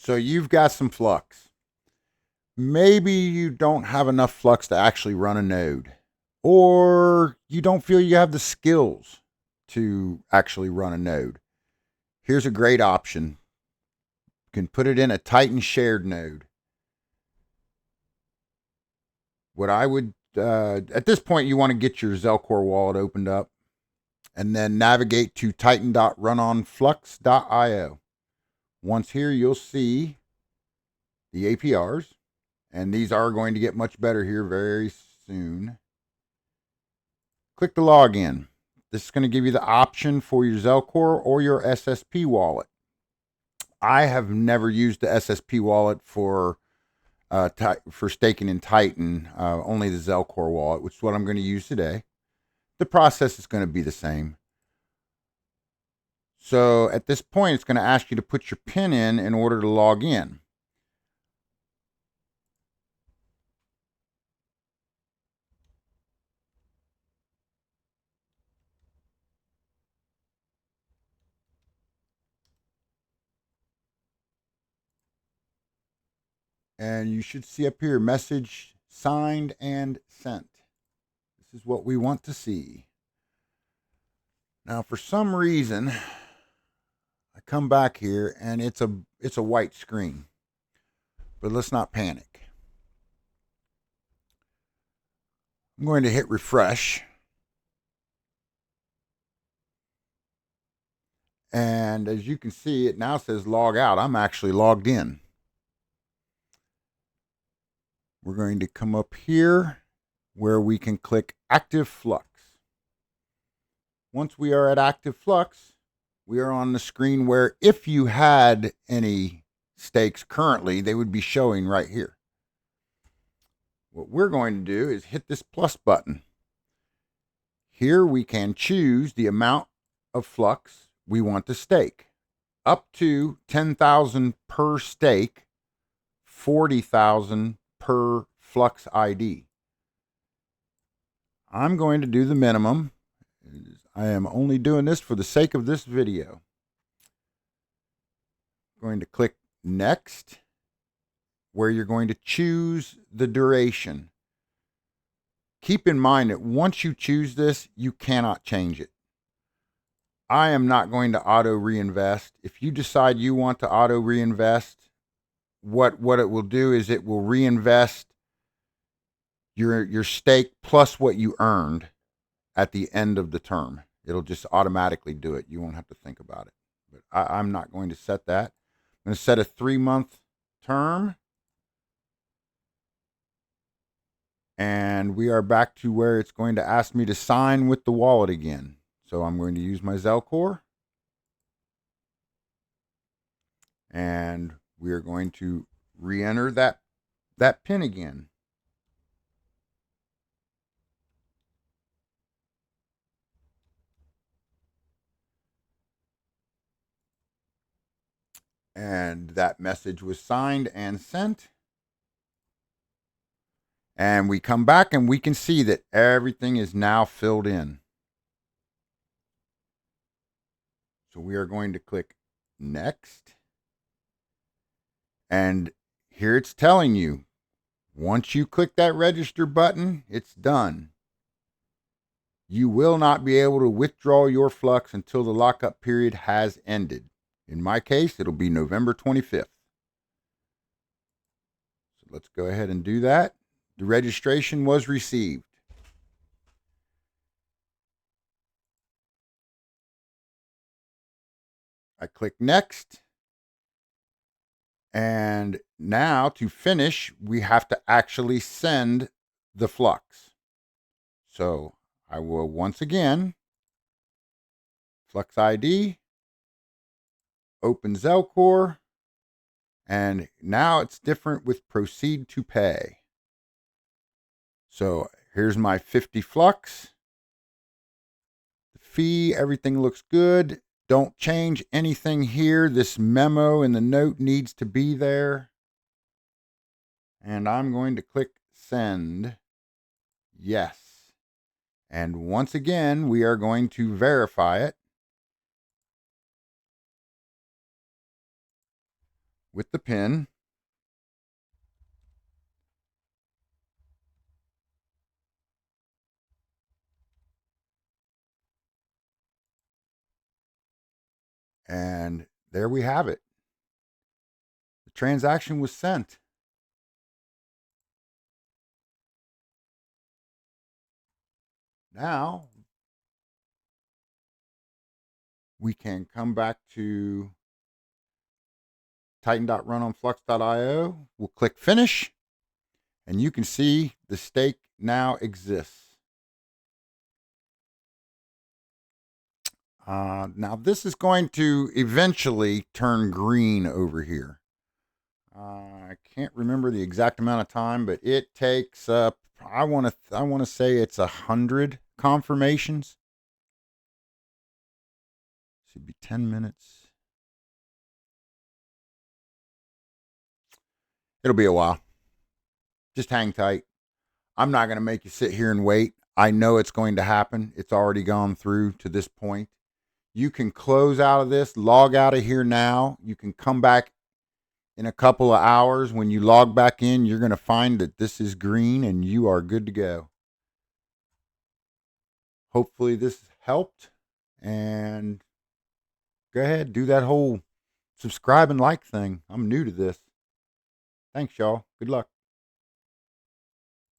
So you've got some Flux. Maybe you don't have enough Flux to actually run a node, or you don't feel you have the skills to actually run a node. Here's a great option. You can put it in a Titan shared node. What I would, at this point, you want to get your Zelcore wallet opened up and then navigate to titan.runonflux.io. Once here, you'll see the APRs, and these are going to get much better here very soon. Click the login. This is going to give you the option for your Zelcore or your SSP wallet. I have never used the SSP wallet for staking in Titan, only the Zelcore wallet, which is what I'm going to use today. The process is going to be the same. So at this point, it's going to ask you to put your PIN in order to log in. And you should see up here, message signed and sent. This is what we want to see. Now, for some reason, I come back here and it's a white screen. But let's not panic. I'm going to hit refresh. And as you can see, it now says log out. I'm actually logged in. We're going to come up here where we can click Active Flux. Once we are at Active Flux, we are on the screen where if you had any stakes currently, they would be showing right here. What we're going to do is hit this plus button. Here we can choose the amount of Flux we want to stake. Up to 10,000 per stake, 40,000 per Flux ID. I'm going to do the minimum. I am only doing this for the sake of this video. I'm going to click Next, where you're going to choose the duration. Keep in mind that once you choose this, you cannot change it. I am not going to auto reinvest. If you decide you want to auto reinvest, what it will do is it will reinvest your stake plus what you earned at the end of the term. It'll just automatically do it. You won't have to think about it. But I'm not going to set that. I'm going to set a 3-month term. And we are back to where it's going to ask me to sign with the wallet again. So I'm going to use my Zelcore. And we are going to re-enter that PIN again. And that message was signed and sent. And we come back and we can see that everything is now filled in. So we are going to click Next. And here it's telling you, once you click that register button, it's done. You will not be able to withdraw your Flux until the lockup period has ended. In my case, it'll be November 25th. So let's go ahead and do that. The registration was received. I click Next. And now to finish, we have to actually send the Flux. So I will once again, Flux ID, open Zelcore, and now it's different with proceed to pay. So here's my 50 Flux. The fee, everything looks good. Don't change anything here. This memo in the note needs to be there. And I'm going to click send. Yes. And once again, we are going to verify it. with the pin. And there we have it. The transaction was sent. Now we can come back to titan.runonflux.io. We'll click finish, and you can see the stake now exists. Now this is going to eventually turn green over here. I can't remember the exact amount of time, but it takes I want to say it's 100 confirmations. Should be 10 minutes. It'll be a while. Just hang tight. I'm not going to make you sit here and wait. I know it's going to happen. It's already gone through to this point. You can close out of this, log out of here now. You can come back in a couple of hours. When you log back in, you're going to find that this is green and you are good to go. Hopefully this helped. And go ahead, do that whole subscribe and like thing. I'm new to this. Thanks, y'all. Good luck.